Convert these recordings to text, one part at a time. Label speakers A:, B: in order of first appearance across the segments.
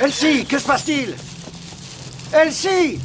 A: Elsie, que se passe-t-il? Elsie!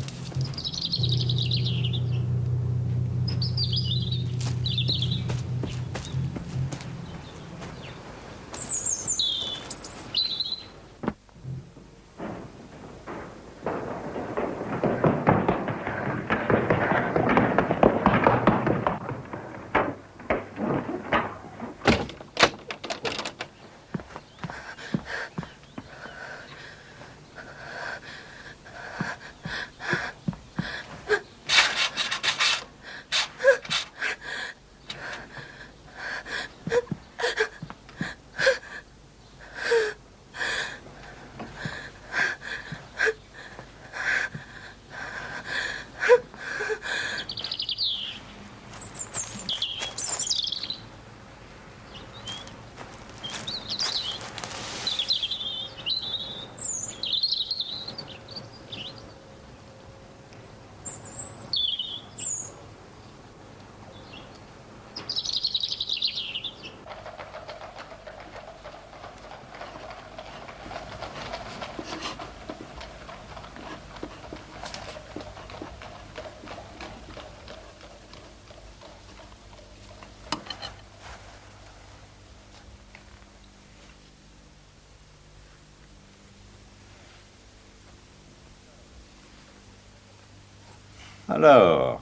B: Alors,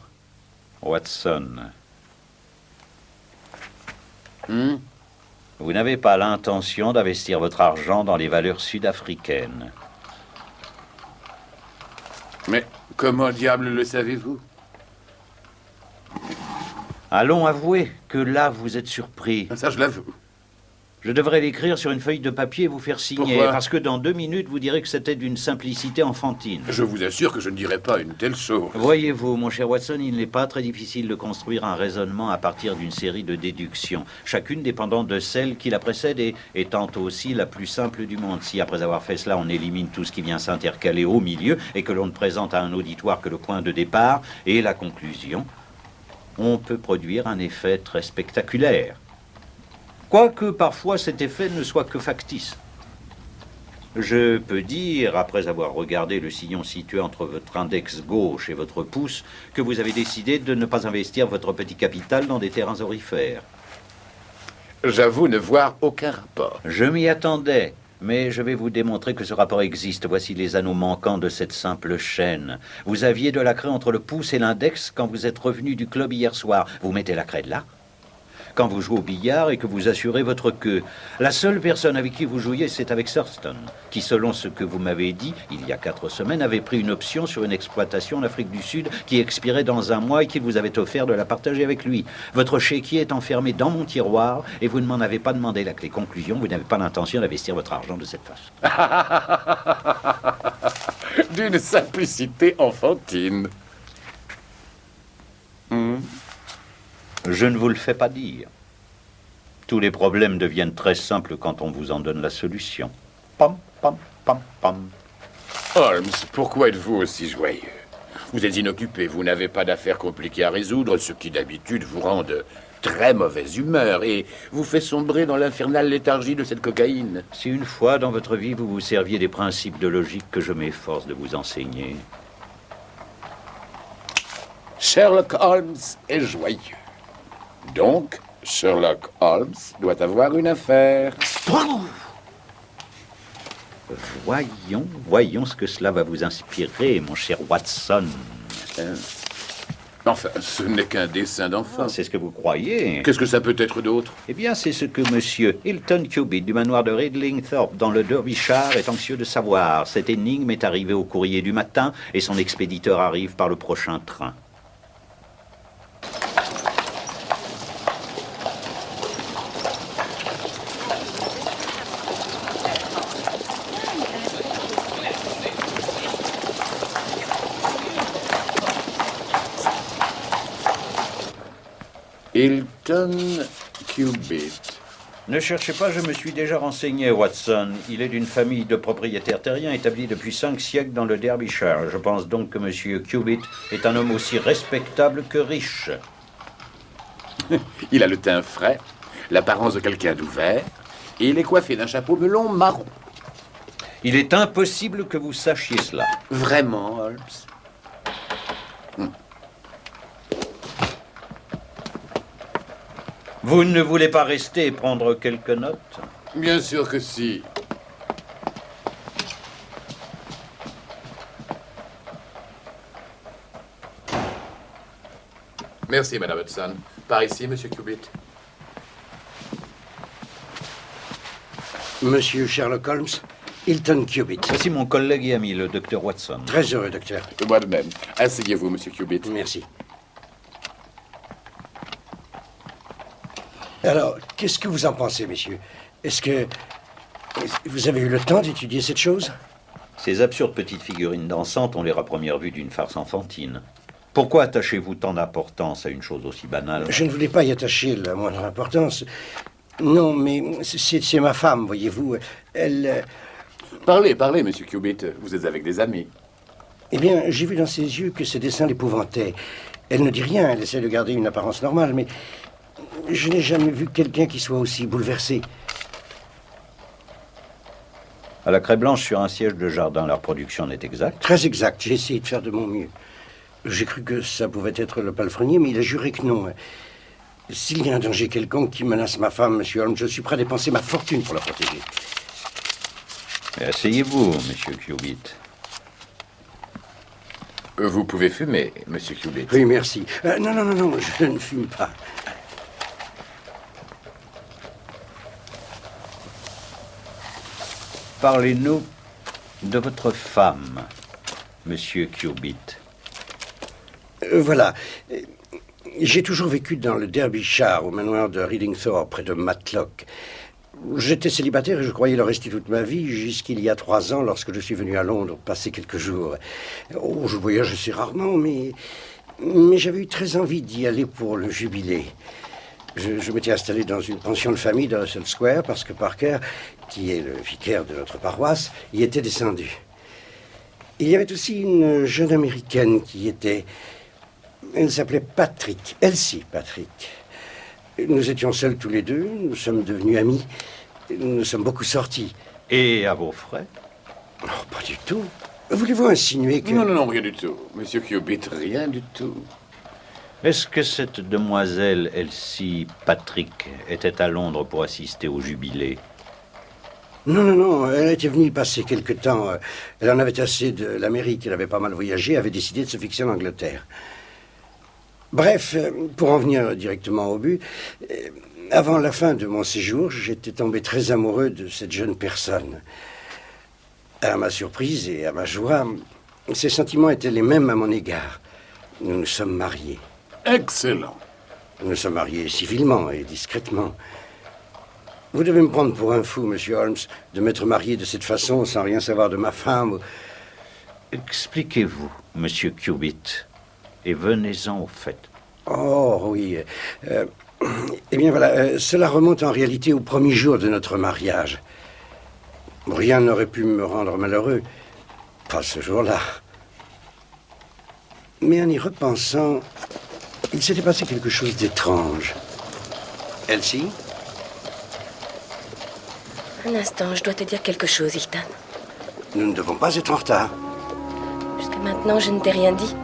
B: Watson, vous n'avez pas l'intention d'investir votre argent dans les valeurs sud-africaines.
C: Mais comment diable le savez-vous?
B: Allons avouer que là, vous êtes surpris.
C: Ça, je l'avoue.
B: Je devrais l'écrire sur une feuille de papier et vous faire signer.
C: Pourquoi?
B: Parce que dans 2 minutes, vous direz que c'était d'une simplicité enfantine.
C: Je vous assure que je ne dirai pas une telle chose.
B: Voyez-vous, mon cher Watson, il n'est pas très difficile de construire un raisonnement à partir d'une série de déductions, chacune dépendant de celle qui la précède et étant aussi la plus simple du monde. Si, après avoir fait cela, on élimine tout ce qui vient s'intercaler au milieu et que l'on ne présente à un auditoire que le point de départ et la conclusion, on peut produire un effet très spectaculaire. Quoique parfois cet effet ne soit que factice. Je peux dire, après avoir regardé le sillon situé entre votre index gauche et votre pouce, que vous avez décidé de ne pas investir votre petit capital dans des terrains aurifères.
C: J'avoue ne voir aucun rapport.
B: Je m'y attendais, mais je vais vous démontrer que ce rapport existe. Voici les anneaux manquants de cette simple chaîne. Vous aviez de la craie entre le pouce et l'index quand vous êtes revenu du club hier soir. Vous mettez la craie là. Quand vous jouez au billard et que vous assurez votre queue. La seule personne avec qui vous jouiez, c'est avec Thurston, qui, selon ce que vous m'avez dit, il y a 4 semaines, avait pris une option sur une exploitation en Afrique du Sud qui expirait dans 1 mois et qu'il vous avait offert de la partager avec lui. Votre chéquier est enfermé dans mon tiroir et vous ne m'en avez pas demandé la clé. Conclusion, vous n'avez pas l'intention d'investir votre argent de cette façon.
C: D'une simplicité enfantine.
B: Je ne vous le fais pas dire. Tous les problèmes deviennent très simples quand on vous en donne la solution. Pam, pam, pam, pam.
C: Holmes, pourquoi êtes-vous aussi joyeux? Vous êtes inoccupé, vous n'avez pas d'affaires compliquées à résoudre, ce qui d'habitude vous rend de très mauvaise humeur et vous fait sombrer dans l'infernale léthargie de cette cocaïne.
B: Si une fois dans votre vie vous vous serviez des principes de logique que je m'efforce de vous enseigner.
C: Sherlock Holmes est joyeux. Donc, Sherlock Holmes doit avoir une affaire.
B: Voyons ce que cela va vous inspirer, mon cher Watson.
C: Enfin, ce n'est qu'un dessin d'enfant.
B: C'est ce que vous croyez.
C: Qu'est-ce que ça peut être d'autre?
B: Eh bien, c'est ce que monsieur Hilton Cubitt du manoir de Ridlingthorpe dans le Derbyshire est anxieux de savoir. Cette énigme est arrivée au courrier du matin et son expéditeur arrive par le prochain train.
C: Hilton Cubitt.
B: Ne cherchez pas, je me suis déjà renseigné, Watson. Il est d'une famille de propriétaires terriens établis depuis 5 siècles dans le Derbyshire. Je pense donc que monsieur Cubitt est un homme aussi respectable que riche.
C: Il a le teint frais, l'apparence de quelqu'un d'ouvert, et il est coiffé d'un chapeau melon marron.
B: Il est impossible que vous sachiez cela.
C: Vraiment, Holmes?
B: Vous ne voulez pas rester et prendre quelques notes?
C: Bien sûr que si. Merci, Madame Hudson. Par ici, Monsieur Cubitt.
A: Monsieur Sherlock Holmes, Hilton Cubitt.
B: Voici mon collègue et ami, le docteur Watson.
A: Très heureux, docteur.
C: Moi de même. Asseyez-vous, Monsieur Cubitt.
A: Merci. Alors, qu'est-ce que vous en pensez, messieurs? Est-ce que vous avez eu le temps d'étudier cette chose?
B: Ces absurdes petites figurines dansantes ont l'air à première vue d'une farce enfantine. Pourquoi attachez-vous tant d'importance à une chose aussi banale?
A: Je ne voulais pas y attacher la moindre importance. Non, mais c'est ma femme, voyez-vous. Elle...
C: Parlez, parlez, Monsieur Cubitt. Vous êtes avec des amis.
A: Eh bien, j'ai vu dans ses yeux que ce dessin l'épouvantait. Elle ne dit rien, elle essaie de garder une apparence normale, mais je n'ai jamais vu quelqu'un qui soit aussi bouleversé.
B: À la craie blanche sur un siège de jardin, la reproduction n'est exacte?
A: Très exact, j'ai essayé de faire de mon mieux. J'ai cru que ça pouvait être le palefrenier, mais il a juré que non. S'il y a un danger quelconque qui menace ma femme, monsieur Holmes, je suis prêt à dépenser ma fortune pour la protéger.
B: Asseyez-vous, monsieur Cubitt.
C: Vous pouvez fumer, Monsieur Cubitt.
A: Oui, merci. Non, je ne fume pas.
B: Parlez-nous de votre femme, monsieur Cubitt.
A: Voilà. J'ai toujours vécu dans le Derbyshire, au manoir de Readingthorpe, près de Matlock. J'étais célibataire et je croyais le rester toute ma vie, jusqu'il y a 3 ans, lorsque je suis venu à Londres passer quelques jours. Oh, je voyage assez rarement, mais j'avais eu très envie d'y aller pour le jubilé. Je m'étais installé dans une pension de famille de Russell Square parce que Parker, qui est le vicaire de notre paroisse, y était descendu. Il y avait aussi une jeune américaine qui était... Elle s'appelait Patrick, Elsie Patrick. Nous étions seuls tous les deux, nous sommes devenus amis, nous sommes beaucoup sortis.
B: Et à vos frais?
A: Oh, pas du tout. Voulez-vous insinuer que...
C: Non, rien du tout. Monsieur Cubitt, rien du tout.
B: Est-ce que cette demoiselle Elsie Patrick était à Londres pour assister au jubilé?
A: Non, elle était venue y passer quelque temps. Elle en avait assez de l'Amérique, elle avait pas mal voyagé, avait décidé de se fixer en Angleterre. Bref, pour en venir directement au but, avant la fin de mon séjour, j'étais tombé très amoureux de cette jeune personne. À ma surprise et à ma joie, ses sentiments étaient les mêmes à mon égard. Nous nous sommes mariés.
C: Excellent.
A: Nous nous sommes mariés civilement et discrètement. Vous devez me prendre pour un fou, monsieur Holmes, de m'être marié de cette façon sans rien savoir de ma femme.
B: Expliquez-vous, monsieur Cubitt, et venez-en au fait.
A: Oh, oui. Eh bien, voilà, cela remonte en réalité au premier jour de notre mariage. Rien n'aurait pu me rendre malheureux, pas ce jour-là. Mais en y repensant, il s'était passé quelque chose d'étrange. Elsie?
D: Un instant, je dois te dire quelque chose, Hilton.
A: Nous ne devons pas être en retard.
D: Jusqu'à maintenant, je ne t'ai rien dit.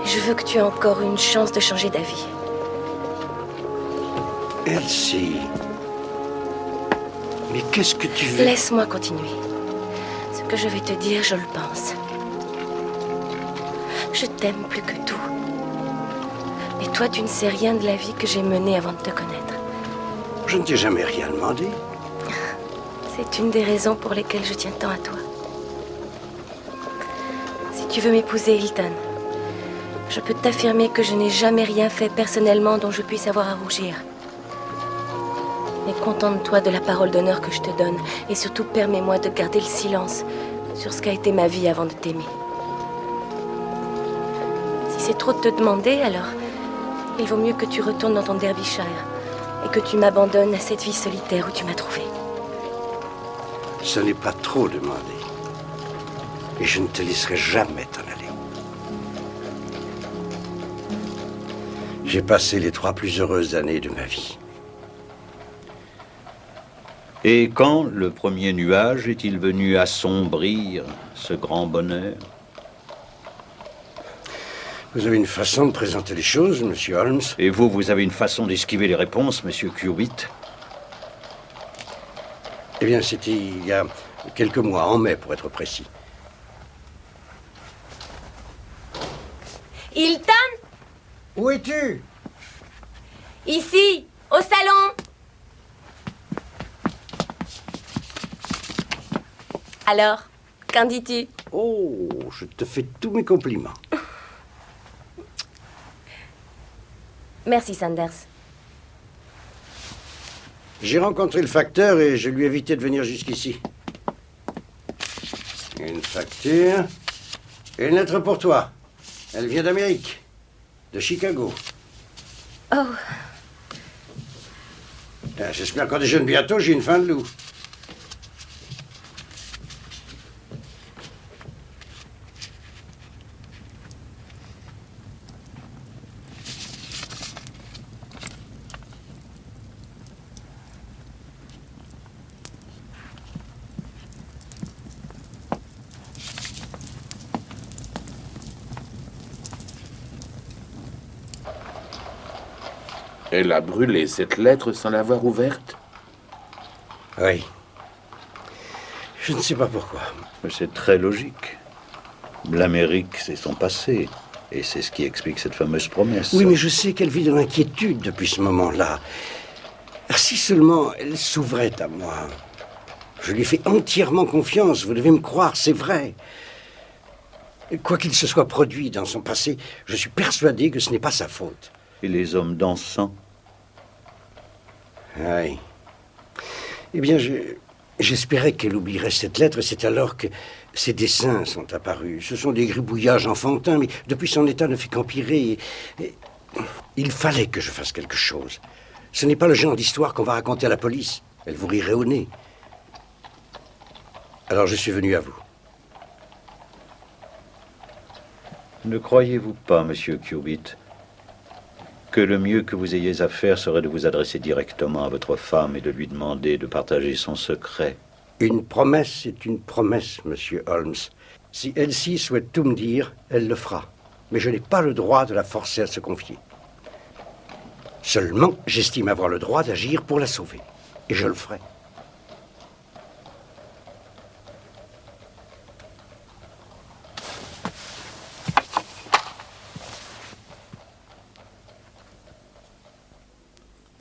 D: Je veux que tu aies encore une chance de changer d'avis.
A: Elsie... Mais qu'est-ce que tu veux?
D: Laisse-moi continuer. Ce que je vais te dire, je le pense. Je t'aime plus que tout. Mais toi, tu ne sais rien de la vie que j'ai menée avant de te connaître.
A: Je ne t'ai jamais rien demandé.
D: C'est une des raisons pour lesquelles je tiens tant à toi. Si tu veux m'épouser, Hilton, je peux t'affirmer que je n'ai jamais rien fait personnellement dont je puisse avoir à rougir. Mais contente-toi de la parole d'honneur que je te donne et surtout permets-moi de garder le silence sur ce qu'a été ma vie avant de t'aimer. Si c'est trop de te demander, alors il vaut mieux que tu retournes dans ton Derbyshire et que tu m'abandonnes à cette vie solitaire où tu m'as trouvé.
A: Ce n'est pas trop demandé. Et je ne te laisserai jamais t'en aller. J'ai passé les 3 plus heureuses années de ma vie.
B: Et quand le premier nuage est-il venu assombrir ce grand bonheur?
A: Vous avez une façon de présenter les choses, monsieur Holmes.
B: Et vous, vous avez une façon d'esquiver les réponses, monsieur Cubitt?
A: Eh bien, c'était il y a quelques mois, en mai, pour être précis.
D: Hilton?
A: Où es-tu?
D: Ici, au salon. Alors, qu'en dis-tu?
A: Oh, je te fais tous mes compliments.
D: Merci, Sanders.
A: J'ai rencontré le facteur et je lui ai évité de venir jusqu'ici. Une facture. Une lettre pour toi. Elle vient d'Amérique. De Chicago.
D: Oh,
A: J'espère qu'on déjeune bientôt, j'ai une faim de loup.
C: Elle a brûlé cette lettre sans l'avoir ouverte?
A: Oui. Je ne sais pas pourquoi.
B: Mais c'est très logique. L'Amérique, c'est son passé. Et c'est ce qui explique cette fameuse promesse.
A: Oui, mais je sais qu'elle vit dans l'inquiétude depuis ce moment-là. Si seulement elle s'ouvrait à moi. Je lui fais entièrement confiance, vous devez me croire, c'est vrai. Quoi qu'il se soit produit dans son passé, je suis persuadé que ce n'est pas sa faute.
B: Et les hommes dansants?
A: Oui. Eh bien, j'espérais qu'elle oublierait cette lettre. C'est alors que ses dessins sont apparus. Ce sont des gribouillages enfantins, mais depuis son état ne fait qu'empirer. Et il fallait que je fasse quelque chose. Ce n'est pas le genre d'histoire qu'on va raconter à la police. Elle vous rirait au nez. Alors je suis venu à vous.
B: Ne croyez-vous pas, monsieur Cubitt, que le mieux que vous ayez à faire serait de vous adresser directement à votre femme et de lui demander de partager son secret?
A: Une promesse est une promesse, monsieur Holmes. Si Elsie souhaite tout me dire, elle le fera. Mais je n'ai pas le droit de la forcer à se confier. Seulement, j'estime avoir le droit d'agir pour la sauver. Et je le ferai.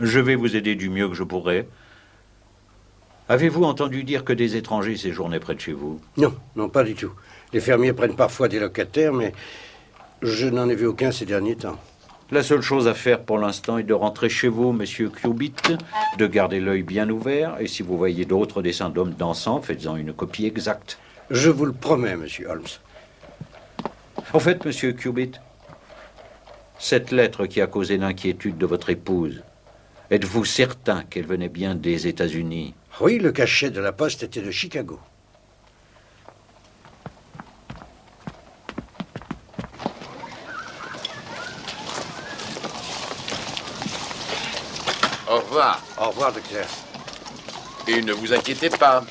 B: Je vais vous aider du mieux que je pourrai. Avez-vous entendu dire que des étrangers séjournaient près de chez vous?
A: Non, non, pas du tout. Les fermiers prennent parfois des locataires, mais je n'en ai vu aucun ces derniers temps.
B: La seule chose à faire pour l'instant est de rentrer chez vous, monsieur Cubitt, de garder l'œil bien ouvert, et si vous voyez d'autres dessins d'hommes dansants, faites-en une copie exacte.
A: Je vous le promets, monsieur Holmes.
B: En fait, monsieur Cubitt, cette lettre qui a causé l'inquiétude de votre épouse, êtes-vous certain qu'elle venait bien des États-Unis?
A: Oui, le cachet de la poste était de Chicago.
C: Au revoir.
A: Au revoir, docteur.
C: Et ne vous inquiétez pas.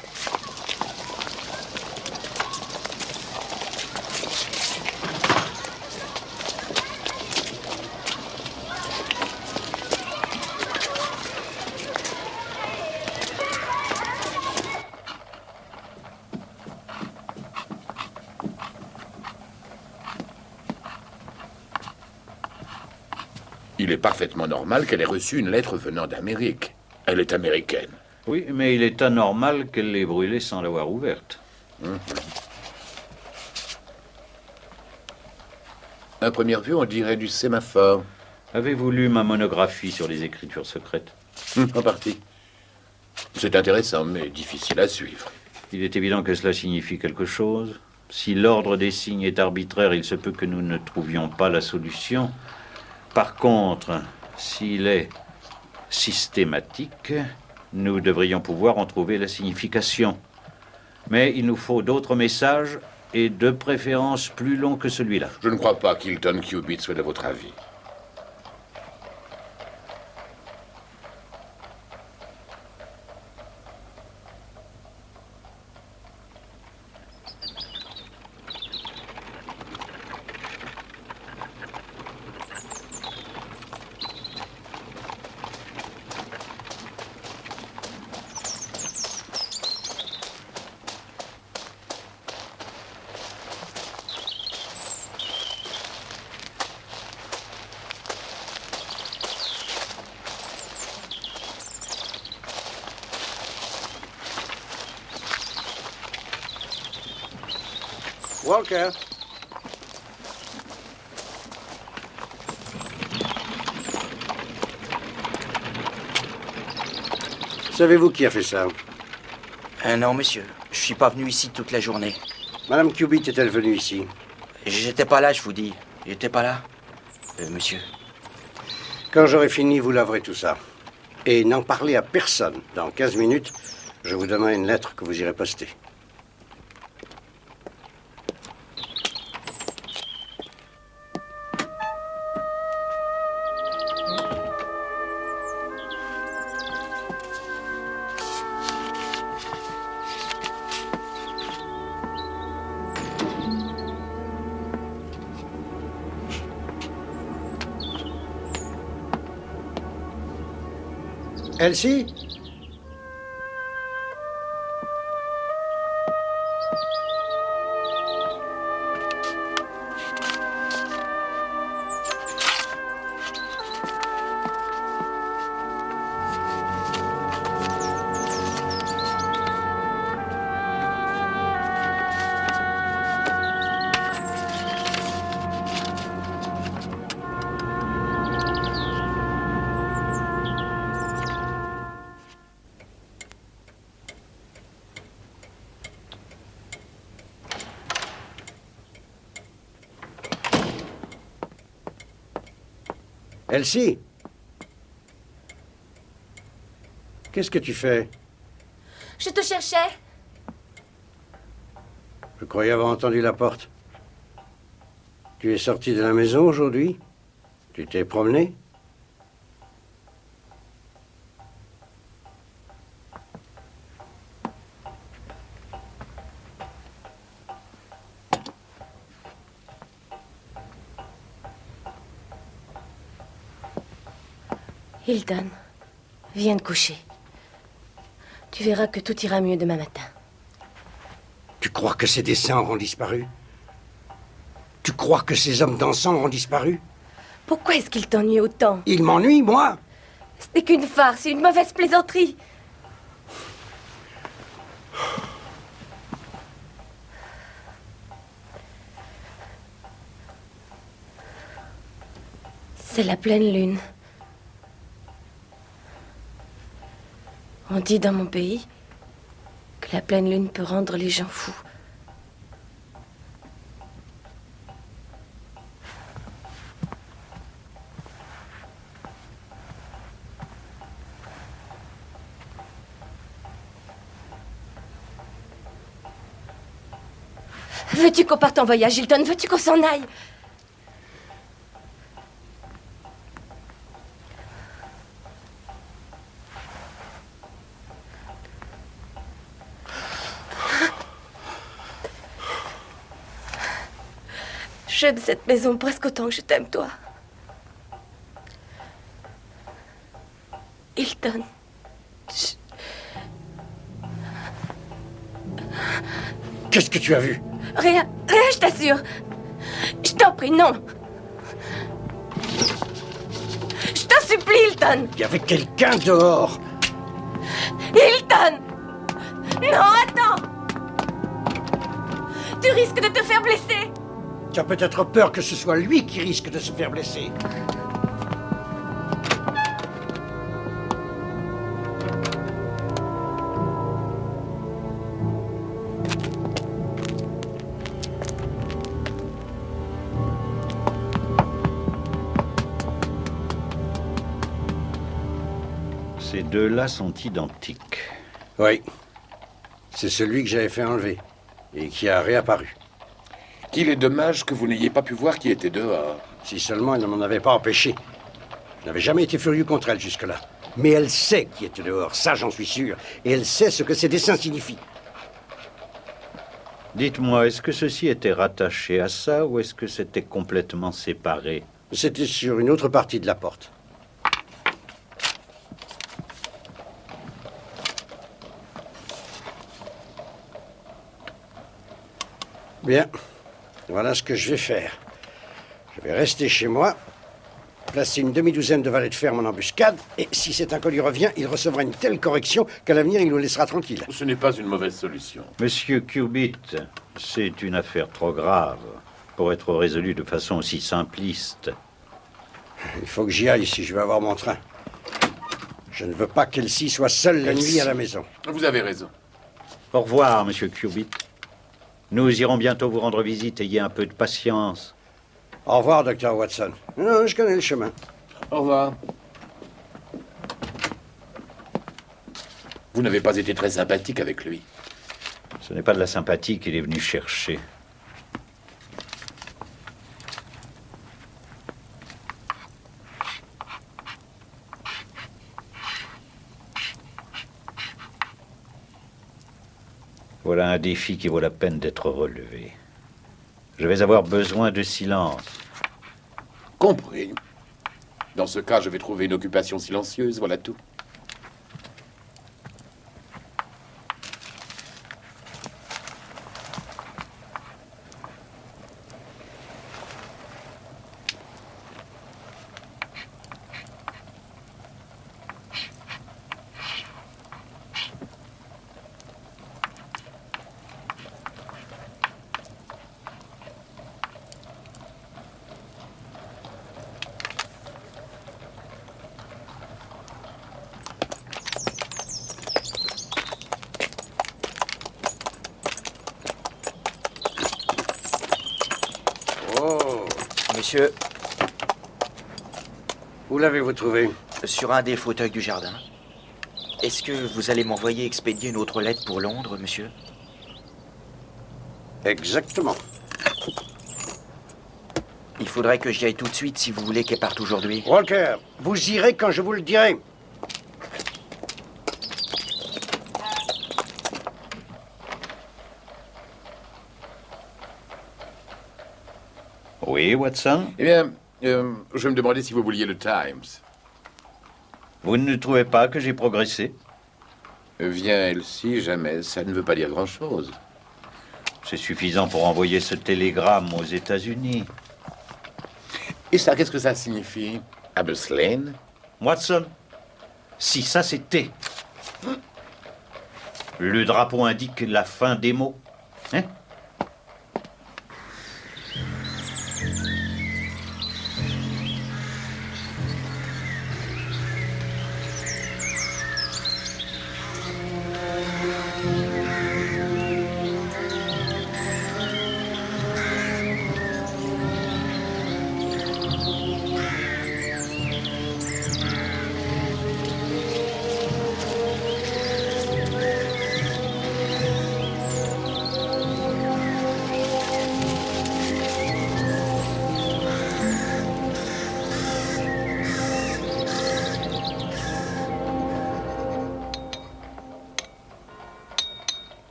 C: Il est parfaitement normal qu'elle ait reçu une lettre venant d'Amérique. Elle est américaine.
B: Oui, mais il est anormal qu'elle l'ait brûlée sans l'avoir ouverte.
C: À première vue, on dirait du sémaphore.
B: Avez-vous lu ma monographie sur les écritures secrètes?
C: En partie. C'est intéressant, mais difficile à suivre.
B: Il est évident que cela signifie quelque chose. Si l'ordre des signes est arbitraire, il se peut que nous ne trouvions pas la solution. Par contre, s'il est systématique, nous devrions pouvoir en trouver la signification. Mais il nous faut d'autres messages, et de préférence plus longs que celui-là.
C: Je ne crois pas qu'Hilton Cubitt soit de votre avis.
A: Walker. Savez-vous qui a fait ça?
E: Non, monsieur. Je suis pas venu ici toute la journée.
A: Madame Cubitt est-elle venue ici?
E: J'étais pas là, je vous dis. J'étais pas là. Monsieur.
A: Quand j'aurai fini, vous laverez tout ça. Et n'en parlez à personne. Dans 15 minutes, je vous donnerai une lettre que vous irez poster. Elsie? Elsie? Qu'est-ce que tu fais?
D: Je te cherchais.
A: Je croyais avoir entendu la porte. Tu es sorti de la maison aujourd'hui? Tu t'es promené?
D: Hilton, viens te coucher. Tu verras que tout ira mieux demain matin.
A: Tu crois que ces dessins auront disparu? Tu crois que ces hommes dansants auront disparu?
D: Pourquoi est-ce qu'il t'ennuie autant?
A: Ils m'ennuient, moi?
D: Ce n'est qu'une farce, une mauvaise plaisanterie. C'est la pleine lune. On dit dans mon pays que la pleine lune peut rendre les gens fous. Veux-tu qu'on parte en voyage, Hilton? Veux-tu qu'on s'en aille? J'aime cette maison presque autant que je t'aime, toi. Hilton.
A: Qu'est-ce que tu as vu?
D: Rien, je t'assure. Je t'en prie, non. Je t'en supplie, Hilton.
A: Il y avait quelqu'un dehors.
D: Hilton! Non, attends! Tu risques de te faire blesser.
A: Tu as peut-être peur que ce soit lui qui risque de se faire blesser.
B: Ces deux-là sont identiques.
A: Oui. C'est celui que j'avais fait enlever et qui a réapparu.
C: Qu'il est dommage que vous n'ayez pas pu voir qui était dehors.
A: Si seulement elle ne m'en avait pas empêché. Je n'avais jamais été furieux contre elle jusque-là. Mais elle sait qui était dehors, ça j'en suis sûr. Et elle sait ce que ces dessins signifient.
B: Dites-moi, est-ce que ceci était rattaché à ça ou est-ce que c'était complètement séparé?
A: C'était sur une autre partie de la porte. Bien. Voilà ce que je vais faire. Je vais rester chez moi placer une demi-douzaine de valets de ferme en embuscade, et si cet inconnu revient, il recevra une telle correction qu'à l'avenir, il nous laissera tranquilles.
C: Ce n'est pas une mauvaise solution.
B: Monsieur Cubitt, c'est une affaire trop grave pour être résolue de façon aussi simpliste.
A: Il faut que j'y aille si je veux avoir mon train. Je ne veux pas qu'Elsie soit seule la nuit à la maison.
C: Vous avez raison.
B: Au revoir, monsieur Cubitt. Nous irons bientôt vous rendre visite. Ayez un peu de patience.
A: Au revoir, docteur Watson. Non, je connais le chemin.
C: Au revoir. Vous n'avez pas été très sympathique avec lui.
B: Ce n'est pas de la sympathie qu'il est venu chercher. Voilà un défi qui vaut la peine d'être relevé. Je vais avoir besoin de silence.
C: Compris. Dans ce cas, je vais trouver une occupation silencieuse, voilà tout.
E: Monsieur,
A: Où l'avez-vous trouvé?
E: sur un des fauteuils du jardin. Est-ce que vous allez m'envoyer expédier une autre lettre pour Londres, monsieur?
A: Exactement.
E: Il faudrait que j'y aille tout de suite si vous voulez qu'elle parte aujourd'hui.
A: Walker, vous irez quand je vous le dirai.
B: Oui, Watson?
C: Eh bien, je me demandais si vous vouliez le Times.
B: Vous ne trouvez pas que j'ai progressé?
C: Viens, Elsie, jamais. Ça ne veut pas dire grand-chose.
B: C'est suffisant pour envoyer ce télégramme aux États-Unis.
C: Et ça, qu'est-ce que ça signifie? Abbas Lane?
B: Watson, si ça c'était... Le drapeau indique la fin des mots. Hein?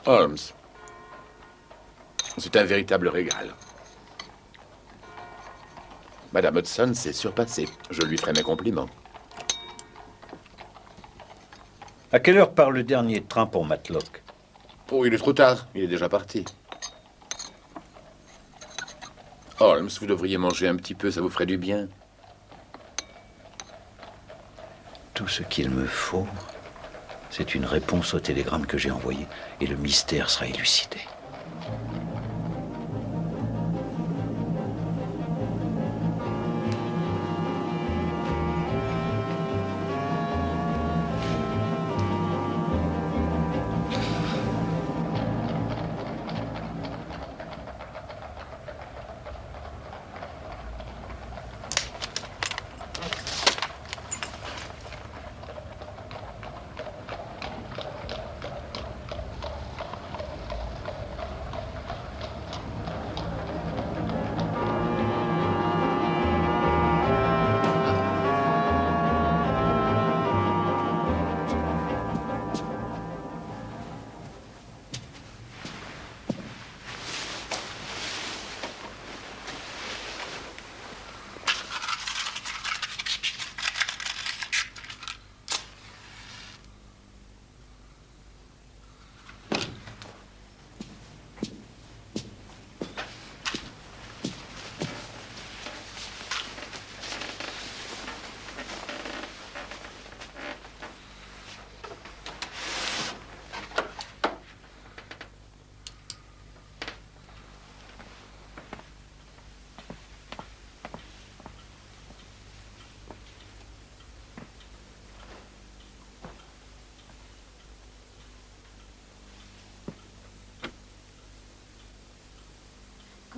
C: Holmes. C'est un véritable régal. Madame Hudson s'est surpassée. Je lui ferai mes compliments.
B: À quelle heure part le dernier train pour Matlock?
C: Oh, il est trop tard. Il est déjà parti. Holmes, vous devriez manger un petit peu, ça vous ferait du bien.
B: Tout ce qu'il me faut, c'est une réponse au télégramme que j'ai envoyé, et le mystère sera élucidé.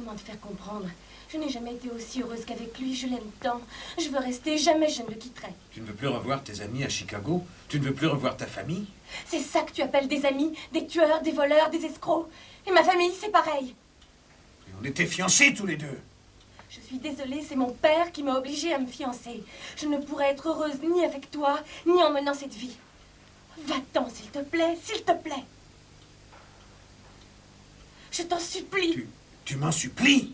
D: Comment te faire comprendre? Je n'ai jamais été aussi heureuse qu'avec lui. Je l'aime tant. Je veux rester. Jamais je ne le quitterai.
F: Tu ne veux plus revoir tes amis à Chicago? Tu ne veux plus revoir ta famille?
D: C'est ça que tu appelles des amis? Des tueurs, des voleurs, des escrocs? Et ma famille, c'est pareil.
F: Et on était fiancés tous les deux.
D: Je suis désolée, c'est mon père qui m'a obligée à me fiancer. Je ne pourrais être heureuse ni avec toi, ni en menant cette vie. Va-t'en, s'il te plaît, s'il te plaît. Je t'en supplie.
F: Tu m'en supplies?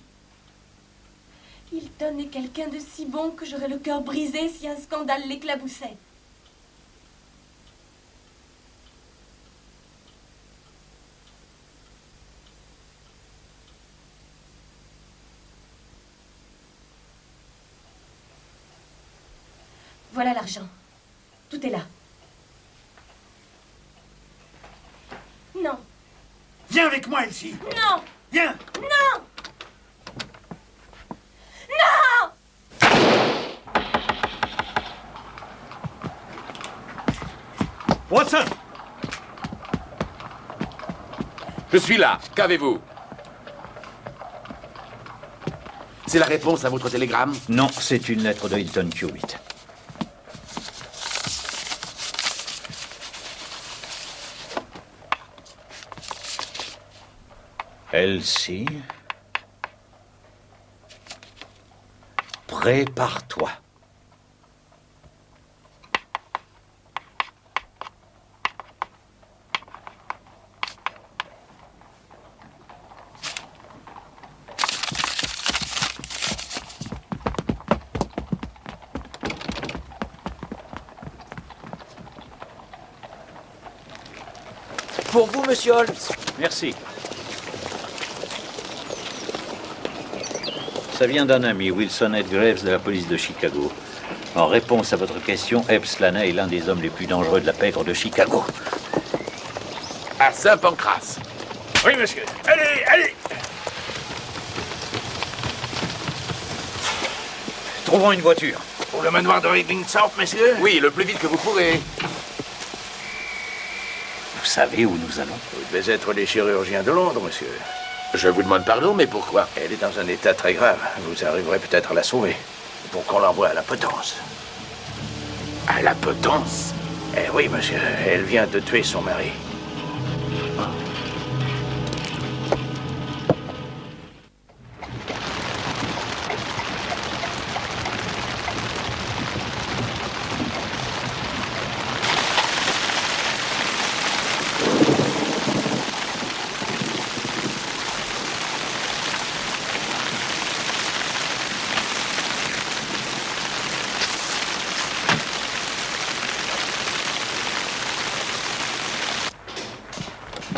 D: Hilton est quelqu'un de si bon que j'aurais le cœur brisé si un scandale l'éclaboussait. Voilà l'argent. Tout est là. Non.
F: Viens avec moi, Elsie.
D: Non.
F: Viens.
D: Non. Non.
B: Watson!
C: Je suis là. Qu'avez-vous? C'est la réponse à votre télégramme?
B: Non, c'est une lettre de Hilton Cubitt. Elsie, prépare-toi.
E: Pour vous, monsieur Holmes.
B: Merci. Ça vient d'un ami, Wilson Ed Graves de la police de Chicago. En réponse à votre question, Epps Lana est l'un des hommes les plus dangereux de la pègre de Chicago.
C: À Saint-Pancras.
F: Oui, monsieur. Allez, allez.
B: Trouvons une voiture.
F: Pour le manoir de Riddlingthorpe, monsieur?
C: Oui, le plus vite que vous pourrez.
B: Vous savez où nous allons?
G: Vous devez être les chirurgiens de Londres, monsieur.
C: Je vous demande pardon, mais pourquoi?
G: Elle est dans un état très grave. Vous arriverez peut-être à la sauver. Pour qu'on l'envoie à la potence.
C: À la potence?
G: Eh oui, monsieur. Elle vient de tuer son mari.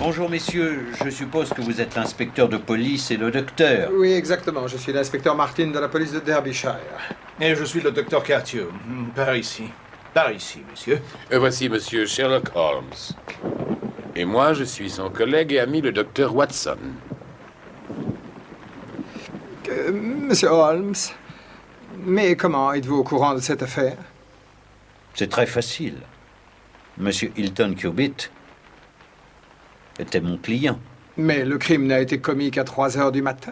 B: Bonjour messieurs, je suppose que vous êtes l'inspecteur de police et le docteur.
H: Oui, exactement. Je suis l'inspecteur Martin de la police de Derbyshire.
F: Et je suis le docteur Cartier. Par ici. Par ici, monsieur.
C: Voici monsieur Sherlock Holmes. Et moi, je suis son collègue et ami, le docteur Watson.
H: Monsieur Holmes, mais comment êtes-vous au courant de cette affaire?
B: C'est très facile. Monsieur Hilton Cubitt était mon client.
H: Mais le crime n'a été commis qu'à 3 heures du matin.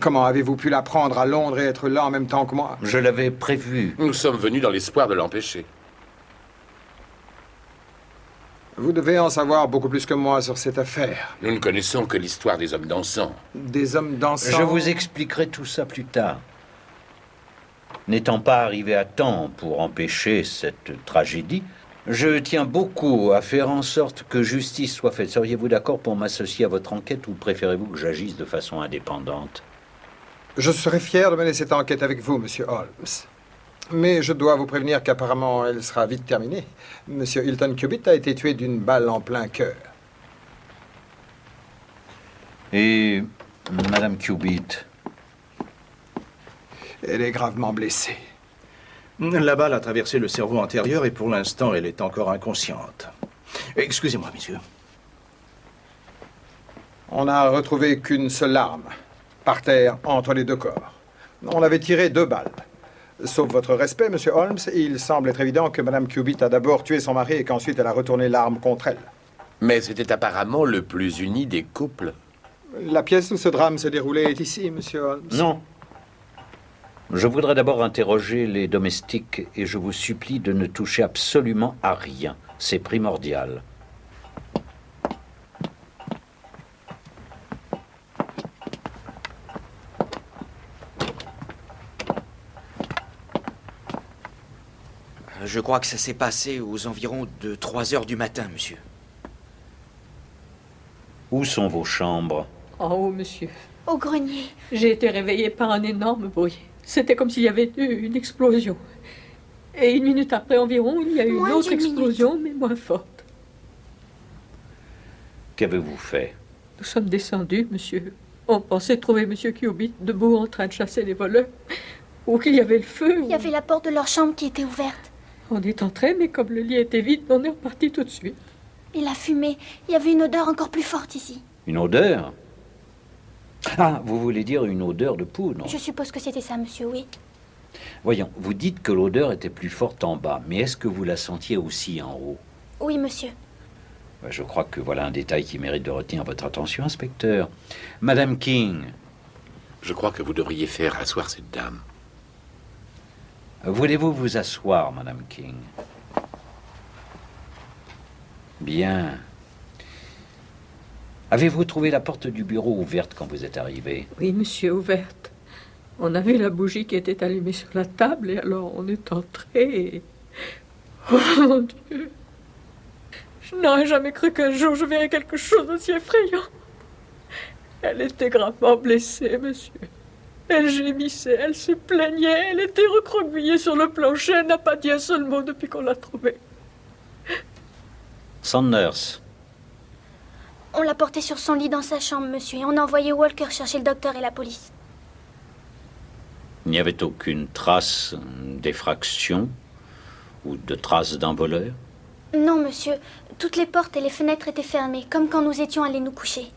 H: Comment avez-vous pu l'apprendre à Londres et être là en même temps que moi?
B: Je l'avais prévu.
C: Nous sommes venus dans l'espoir de l'empêcher.
H: Vous devez en savoir beaucoup plus que moi sur cette affaire.
C: Nous ne connaissons que l'histoire des hommes dansants.
H: Des hommes dansants...
B: Je vous expliquerai tout ça plus tard. N'étant pas arrivé à temps pour empêcher cette tragédie, je tiens beaucoup à faire en sorte que justice soit faite. Seriez-vous d'accord pour m'associer à votre enquête ou préférez-vous que j'agisse de façon indépendante?
H: Je serais fier de mener cette enquête avec vous, monsieur Holmes. Mais je dois vous prévenir qu'apparemment, elle sera vite terminée. Monsieur Hilton Cubitt a été tué d'une balle en plein cœur.
B: Et Madame Cubitt?
H: Elle est gravement blessée.
G: La balle a traversé le cerveau antérieur et pour l'instant, elle est encore inconsciente. Excusez-moi, monsieur.
H: On n'a retrouvé qu'une seule arme, par terre, entre les deux corps. On avait tiré 2 balles. Sauf votre respect, monsieur Holmes, il semble être évident que Madame Cubitt a d'abord tué son mari et qu'ensuite elle a retourné l'arme contre elle.
C: Mais c'était apparemment le plus uni des couples.
H: La pièce où ce drame se déroulait est ici, monsieur Holmes.
B: Non. Je voudrais d'abord interroger les domestiques et je vous supplie de ne toucher absolument à rien. C'est primordial.
E: Je crois que ça s'est passé aux environs de 3 heures du matin, monsieur.
B: Où sont vos chambres?
I: En haut, monsieur.
J: Au grenier.
I: J'ai été réveillée par un énorme bruit. C'était comme s'il y avait eu une explosion. Et 1 minute après environ, il y a eu une autre explosion, mais moins forte.
B: Qu'avez-vous fait?
I: Nous sommes descendus, monsieur. On pensait trouver monsieur Cubitt debout en train de chasser les voleurs. Ou qu'il y avait le feu.
J: Il y avait la porte de leur chambre qui était ouverte.
I: On est entré, mais comme le lit était vide, on est reparti tout de suite.
J: Et la fumée. Il y avait une odeur encore plus forte ici.
B: Une odeur? Ah, vous voulez dire une odeur de poudre?
J: Je suppose que c'était ça, monsieur, oui.
B: Voyons, vous dites que l'odeur était plus forte en bas, mais est-ce que vous la sentiez aussi en haut?
J: Oui, monsieur.
B: Je crois que voilà un détail qui mérite de retenir votre attention, inspecteur. Madame King.
C: Je crois que vous devriez faire asseoir cette dame.
B: Voulez-vous vous asseoir, Madame King? Bien. Avez-vous trouvé la porte du bureau ouverte quand vous êtes arrivé?
I: Oui, monsieur, ouverte. On a vu la bougie qui était allumée sur la table, et alors on est entré et... Oh, mon Dieu! Je n'aurais jamais cru qu'un jour je verrais quelque chose d'aussi effrayant. Elle était gravement blessée, monsieur. Elle gémissait, elle se plaignait, elle était recroquevillée sur le plancher, elle n'a pas dit un seul mot depuis qu'on l'a trouvée.
B: Saunders.
J: On l'a portée sur son lit dans sa chambre, monsieur, et on a envoyé Walker chercher le docteur et la police.
B: Il n'y avait aucune trace d'effraction ou de trace d'un voleur?
J: Non, monsieur. Toutes les portes et les fenêtres étaient fermées, comme quand nous étions allés nous coucher.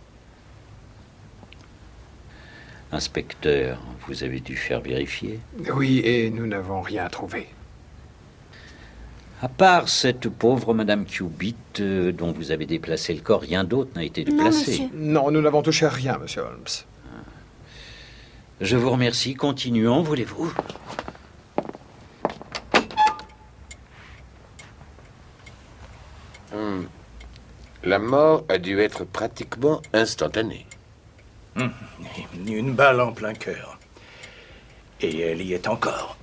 B: Inspecteur, vous avez dû faire vérifier?
H: Oui, et nous n'avons rien trouvé.
B: À part cette pauvre Madame Cubitt dont vous avez déplacé le corps, rien d'autre n'a été
J: Non,
B: déplacé.
J: monsieur.
H: Non, nous n'avons touché à rien, monsieur Holmes.
B: Je vous remercie. Continuons, voulez-vous?
C: La mort a dû être pratiquement instantanée.
F: Une balle en plein cœur. Et elle y est encore.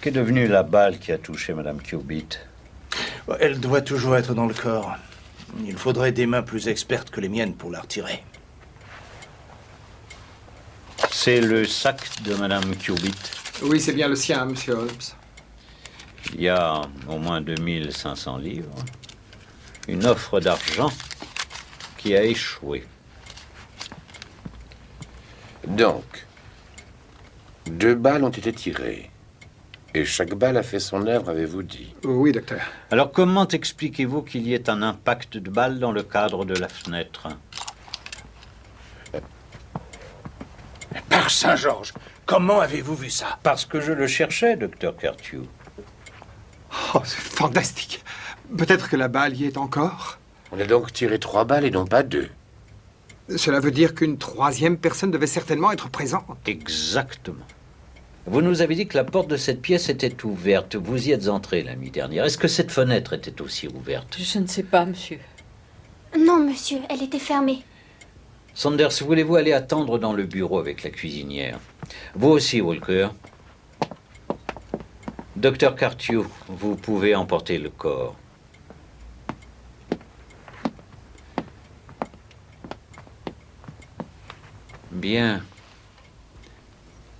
B: Qu'est devenue la balle qui a touché Madame Cubitt?
F: Elle doit toujours être dans le corps. Il faudrait des mains plus expertes que les miennes pour la retirer.
B: C'est le sac de Madame Cubitt.
H: Oui, c'est bien le sien, monsieur Holmes.
B: Il y a au moins 2500 livres. Une offre d'argent qui a échoué.
C: Donc, 2 balles ont été tirées. Et chaque balle a fait son œuvre, avez-vous dit?
H: Oui, docteur.
B: Alors comment expliquez-vous qu'il y ait un impact de balle dans le cadre de la fenêtre?
F: Par Saint-Georges, comment avez-vous vu ça?
B: Parce que je le cherchais, docteur Carthew.
H: Oh, c'est fantastique. Peut-être que la balle y est encore.
C: On a donc tiré 3 balles et non pas 2.
H: Cela veut dire qu'une 3e personne devait certainement être présente.
B: Exactement. Vous nous avez dit que la porte de cette pièce était ouverte. Vous y êtes entré la nuit dernière. Est-ce que cette fenêtre était aussi ouverte?
I: Je ne sais pas, monsieur.
J: Non, monsieur, elle était fermée.
B: Saunders, voulez-vous aller attendre dans le bureau avec la cuisinière? Vous aussi, Walker. Docteur Carthew, vous pouvez emporter le corps. Bien.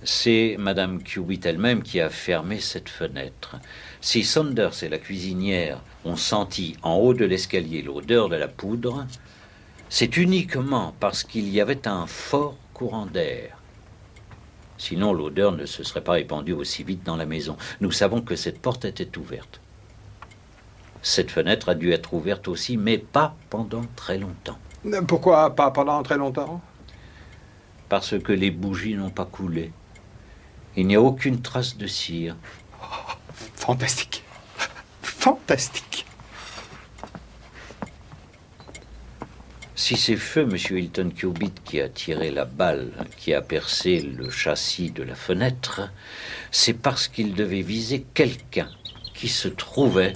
B: C'est Madame Cubitt elle-même qui a fermé cette fenêtre. Si Saunders et la cuisinière ont senti en haut de l'escalier l'odeur de la poudre, c'est uniquement parce qu'il y avait un fort courant d'air. Sinon, l'odeur ne se serait pas répandue aussi vite dans la maison. Nous savons que cette porte était ouverte. Cette fenêtre a dû être ouverte aussi, mais pas pendant très longtemps.
H: Pourquoi pas pendant très longtemps?
B: Parce que les bougies n'ont pas coulé. Il n'y a aucune trace de cire.
H: Oh, fantastique. Fantastique.
B: Si c'est feu, Monsieur Hilton Cubitt, qui a tiré la balle, qui a percé le châssis de la fenêtre, c'est parce qu'il devait viser quelqu'un qui se trouvait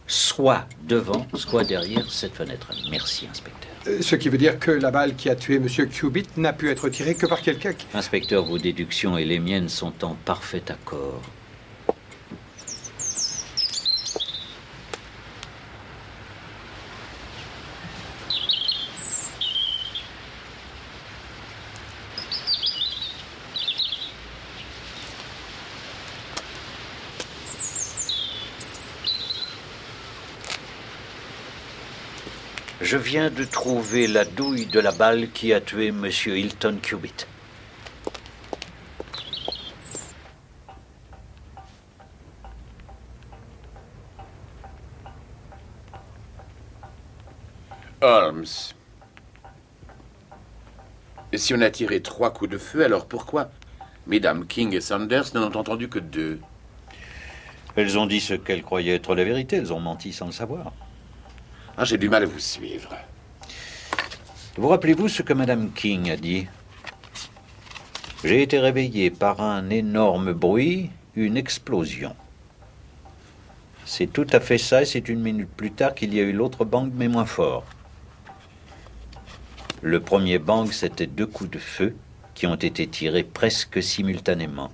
B: soit devant, soit derrière cette fenêtre. Merci, inspecteur.
H: Ce qui veut dire que la balle qui a tué Monsieur Cubitt n'a pu être tirée que par quelqu'un qui...
B: Inspecteur, vos déductions et les miennes sont en parfait accord. Je viens de trouver la douille de la balle qui a tué Monsieur Hilton Cubitt.
C: Holmes. Et si on a tiré 3 coups de feu, alors pourquoi Mesdames King et Saunders n'en ont entendu que 2?
B: Elles ont dit ce qu'elles croyaient être la vérité. Elles ont menti sans le savoir.
C: Ah, j'ai du mal à vous suivre.
B: Vous rappelez-vous ce que Madame King a dit? J'ai été réveillé par un énorme bruit, une explosion. C'est tout à fait ça, et c'est 1 minute plus tard qu'il y a eu l'autre bang, mais moins fort. Le premier bang, c'était 2 coups de feu qui ont été tirés presque simultanément.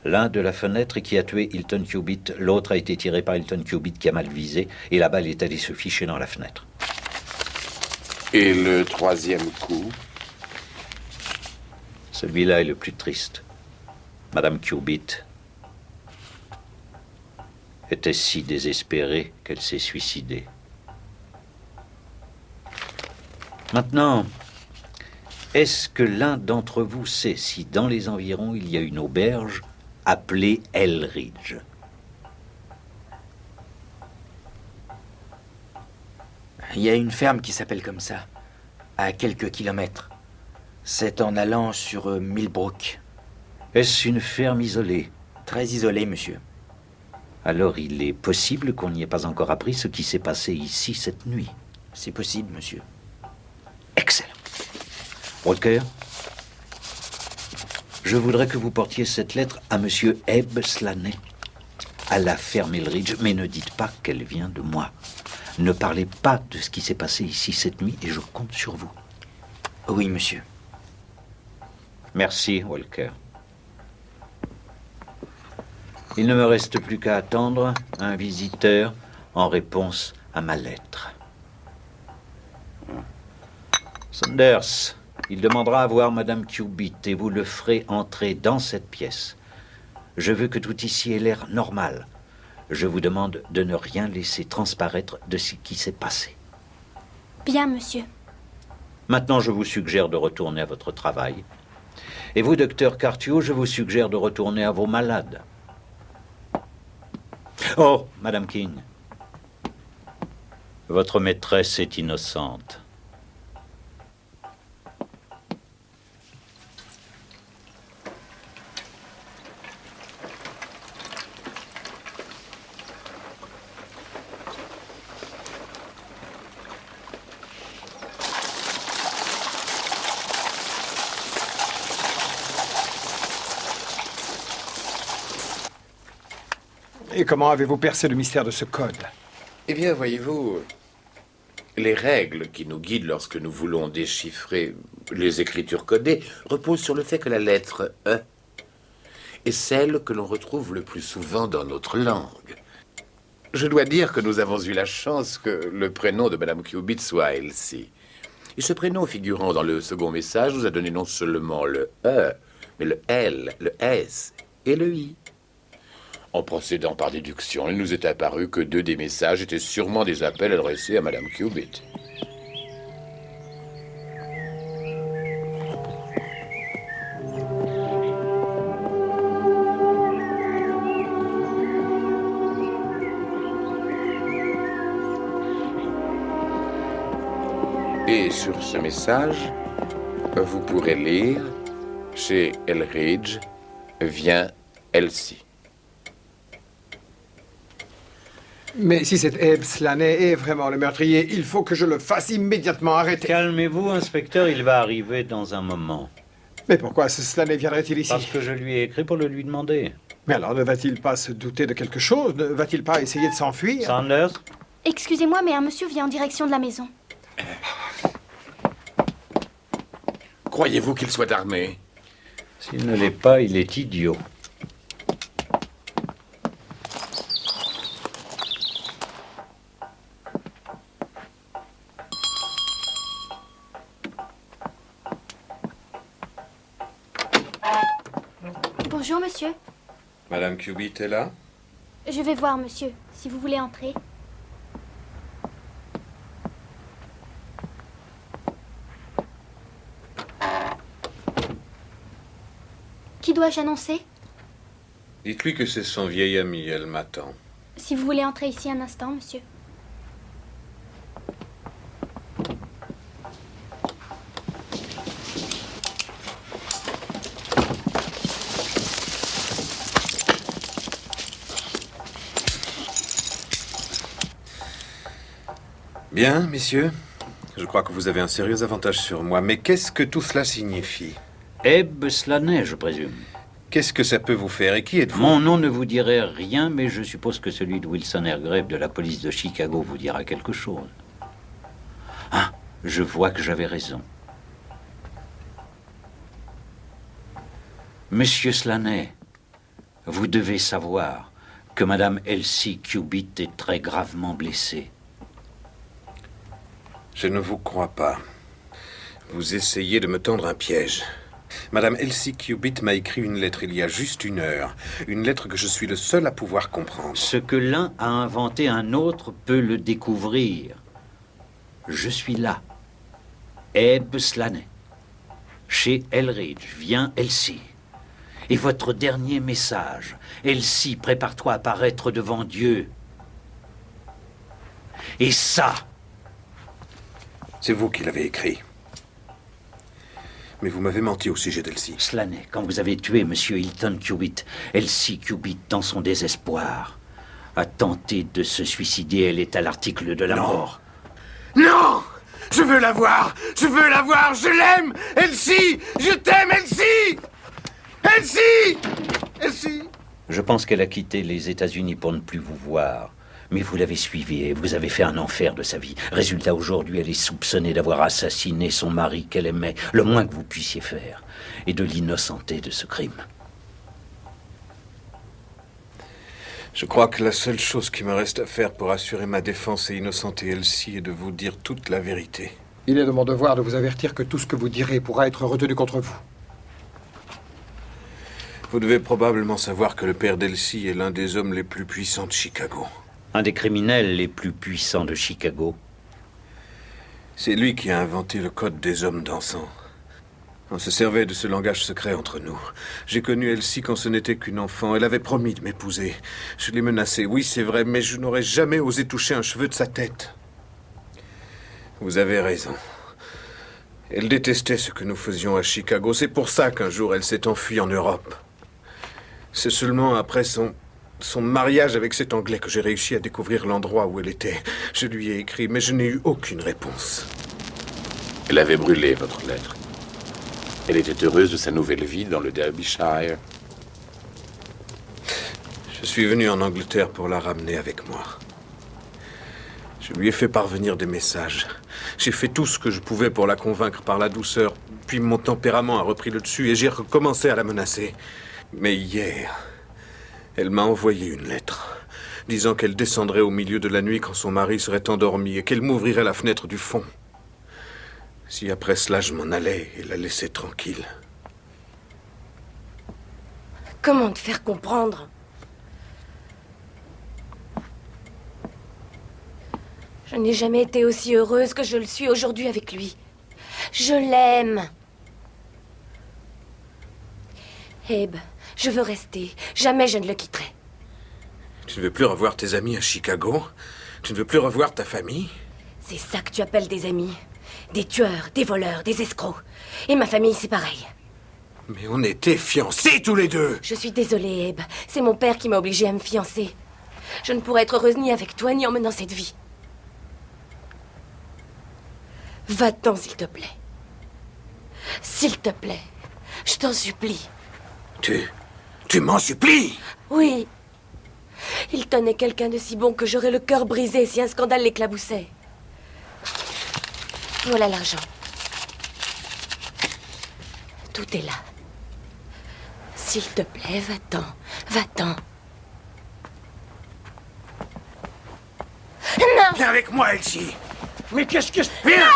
B: L'un de la fenêtre qui a tué Hilton Cubitt, l'autre a été tiré par Hilton Cubitt qui a mal visé, et la balle est allée se ficher dans la fenêtre.
C: Et le 3e coup?
B: Celui-là est le plus triste. Madame Cubitt était si désespérée qu'elle s'est suicidée. Maintenant, est-ce que l'un d'entre vous sait si dans les environs il y a une auberge appelée Elridge?
E: Il y a une ferme qui s'appelle comme ça, à quelques kilomètres. C'est en allant sur Millbrook.
B: Est-ce une ferme isolée?
E: Très isolée, monsieur.
B: Alors il est possible qu'on n'y ait pas encore appris ce qui s'est passé ici cette nuit.
E: C'est possible, monsieur.
B: Excellent. Walker, je voudrais que vous portiez cette lettre à Monsieur Ebb Slaney, à la ferme Elridge, mais ne dites pas qu'elle vient de moi. Ne parlez pas de ce qui s'est passé ici cette nuit et je compte sur vous.
E: Oui, monsieur.
B: Merci, Walker. Il ne me reste plus qu'à attendre un visiteur en réponse à ma lettre. Saunders, il demandera à voir Madame Cubitt et vous le ferez entrer dans cette pièce. Je veux que tout ici ait l'air normal. Je vous demande de ne rien laisser transparaître de ce qui s'est passé.
J: Bien, monsieur.
B: Maintenant, je vous suggère de retourner à votre travail. Et vous, docteur Cartio, je vous suggère de retourner à vos malades. Oh, Madame King, votre maîtresse est innocente.
H: Et comment avez-vous percé le mystère de ce code?
C: Eh bien, voyez-vous, les règles qui nous guident lorsque nous voulons déchiffrer les écritures codées reposent sur le fait que la lettre E est celle que l'on retrouve le plus souvent dans notre langue. Je dois dire que nous avons eu la chance que le prénom de Madame Cubitt soit Elsie. Et ce prénom figurant dans le second message nous a donné non seulement le E, mais le L, le S et le I. En procédant par déduction, il nous est apparu que 2 des messages étaient sûrement des appels adressés à Madame Cubitt. Et sur ce message, vous pourrez lire « Chez Elridge vient Elsie ».
H: Mais si cet Abe Slaney est vraiment le meurtrier, il faut que je le fasse immédiatement arrêter.
B: Calmez-vous, inspecteur, il va arriver dans un moment.
H: Mais pourquoi ce Slaney viendrait-il ici?
B: Parce que je lui ai écrit pour le lui demander.
H: Mais alors ne va-t-il pas se douter de quelque chose? Ne va-t-il pas essayer de s'enfuir?
B: Sanders?
J: Excusez-moi, mais un monsieur vient en direction de la maison.
C: Croyez-vous qu'il soit armé?
B: S'il ne l'est pas, il est idiot.
J: Bonjour, monsieur.
K: Madame Cubitt est là?
J: Je vais voir, monsieur, si vous voulez entrer. Qui dois-je annoncer?
K: Dites-lui que c'est son vieil ami, elle m'attend.
J: Si vous voulez entrer ici un instant, monsieur.
K: Bien, messieurs. Je crois que vous avez un sérieux avantage sur moi. Mais qu'est-ce que tout cela signifie?
B: Abe Slaney, je présume.
K: Qu'est-ce que ça peut vous faire et qui êtes-vous?
B: Mon nom ne vous dirait rien, mais je suppose que celui de Wilson Airgrave de la police de Chicago vous dira quelque chose. Ah, je vois que j'avais raison. Monsieur Slaney, vous devez savoir que Madame Elsie Cubitt est très gravement blessée.
K: Je ne vous crois pas. Vous essayez de me tendre un piège. Madame Elsie Cubitt m'a écrit une lettre il y a juste 1 heure. Une lettre que je suis le seul à pouvoir comprendre.
B: Ce que l'un a inventé, un autre peut le découvrir. Je suis là. Abe Slaney. Chez Elridge vient Elsie. Et votre dernier message. Elsie, prépare-toi à paraître devant Dieu. Et ça...
K: C'est vous qui l'avez écrit. Mais vous m'avez menti au sujet d'Elsie.
B: Slaney, quand vous avez tué M. Hilton Cubitt, Elsie Cubitt, dans son désespoir, a tenté de se suicider. Elle est à l'article de la mort.
C: Non! Je veux la voir! Je veux la voir! Je l'aime! Elsie! Je t'aime, Elsie! Elsie! Elsie!
B: Je pense qu'elle a quitté les États-Unis pour ne plus vous voir. Mais vous l'avez suivie et vous avez fait un enfer de sa vie. Résultat, aujourd'hui, elle est soupçonnée d'avoir assassiné son mari qu'elle aimait. Le moins que vous puissiez faire est de l'innocenter de ce crime.
K: Je crois que la seule chose qui me reste à faire pour assurer ma défense et innocenter Elsie est de vous dire toute la vérité.
H: Il est de mon devoir de vous avertir que tout ce que vous direz pourra être retenu contre vous.
K: Vous devez probablement savoir que le père d'Elsie est l'un des hommes les plus puissants de Chicago.
B: Un des criminels les plus puissants de Chicago.
K: C'est lui qui a inventé le code des hommes dansants. On se servait de ce langage secret entre nous. J'ai connu Elsie quand ce n'était qu'une enfant. Elle avait promis de m'épouser. Je l'ai menacée, oui c'est vrai, mais je n'aurais jamais osé toucher un cheveu de sa tête. Vous avez raison. Elle détestait ce que nous faisions à Chicago. C'est pour ça qu'un jour elle s'est enfuie en Europe. C'est seulement après son mariage avec cet Anglais que j'ai réussi à découvrir l'endroit où elle était. Je lui ai écrit, mais je n'ai eu aucune réponse.
C: Elle avait brûlé votre lettre. Elle était heureuse de sa nouvelle vie dans le Derbyshire.
K: Je suis venu en Angleterre pour la ramener avec moi. Je lui ai fait parvenir des messages. J'ai fait tout ce que je pouvais pour la convaincre par la douceur. Puis mon tempérament a repris le dessus et j'ai recommencé à la menacer. Mais hier, elle m'a envoyé une lettre, disant qu'elle descendrait au milieu de la nuit quand son mari serait endormi et qu'elle m'ouvrirait la fenêtre du fond. Si après cela je m'en allais et la laissais tranquille.
D: Comment te faire comprendre? Je n'ai jamais été aussi heureuse que je le suis aujourd'hui avec lui. Je l'aime. Abe, je veux rester. Jamais je ne le quitterai.
K: Tu ne veux plus revoir tes amis à Chicago? Tu ne veux plus revoir ta famille?
D: C'est ça que tu appelles des amis? Des tueurs, des voleurs, des escrocs. Et ma famille, c'est pareil.
K: Mais on était fiancés tous les deux!
D: Je suis désolée, Abe. C'est mon père qui m'a obligée à me fiancer. Je ne pourrais être heureuse ni avec toi, ni en menant cette vie. Va-t'en, s'il te plaît. S'il te plaît. Je t'en supplie.
K: Tu m'en supplies?
D: Oui. Hilton est quelqu'un de si bon que j'aurais le cœur brisé si un scandale l'éclaboussait. Voilà l'argent. Tout est là. S'il te plaît, va-t'en. Va-t'en. Non!
K: Viens avec moi, Elsie.
A: Mais qu'est-ce que...
K: Viens!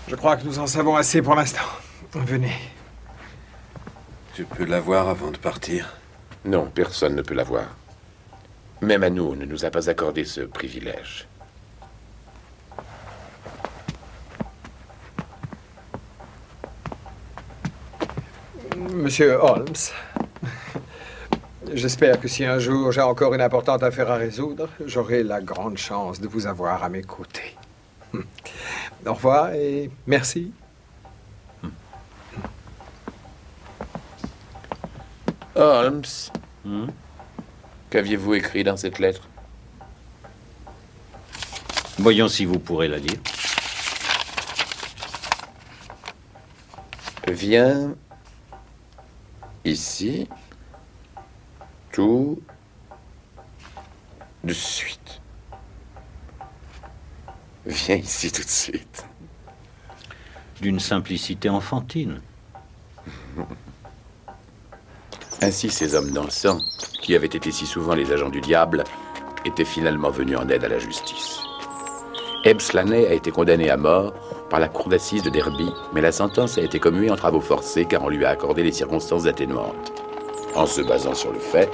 H: Je crois que nous en savons assez pour l'instant. Venez.
K: Je peux la voir avant de partir?
C: Non, personne ne peut la voir. Même à nous, on ne nous a pas accordé ce privilège.
H: Monsieur Holmes, j'espère que si un jour j'ai encore une importante affaire à résoudre, j'aurai la grande chance de vous avoir à mes côtés. Au revoir et merci.
C: Holmes, qu'aviez-vous écrit dans cette lettre?
B: Voyons si vous pourrez la lire.
C: Viens ici tout de suite. Viens ici tout de suite.
B: D'une simplicité enfantine.
C: Ainsi, ces hommes dans le sang, qui avaient été si souvent les agents du diable, étaient finalement venus en aide à la justice. Ebb Slaney a été condamné à mort par la cour d'assises de Derby, mais la sentence a été commuée en travaux forcés car on lui a accordé les circonstances atténuantes, en se basant sur le fait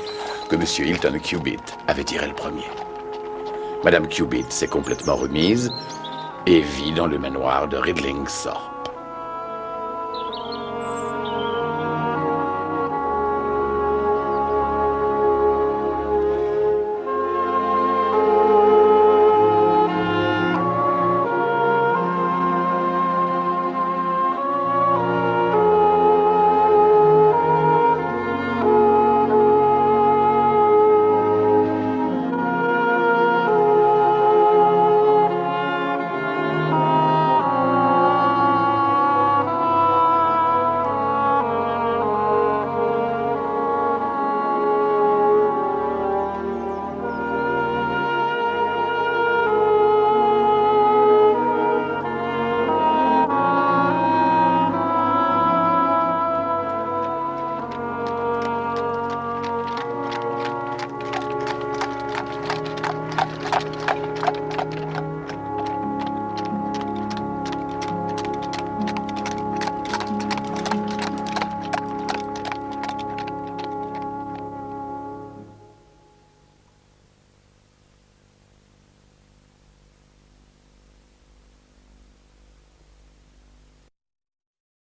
C: que M. Hilton Cubitt avait tiré le premier. Madame Cubitt s'est complètement remise et vit dans le manoir de Ridlingthorpe.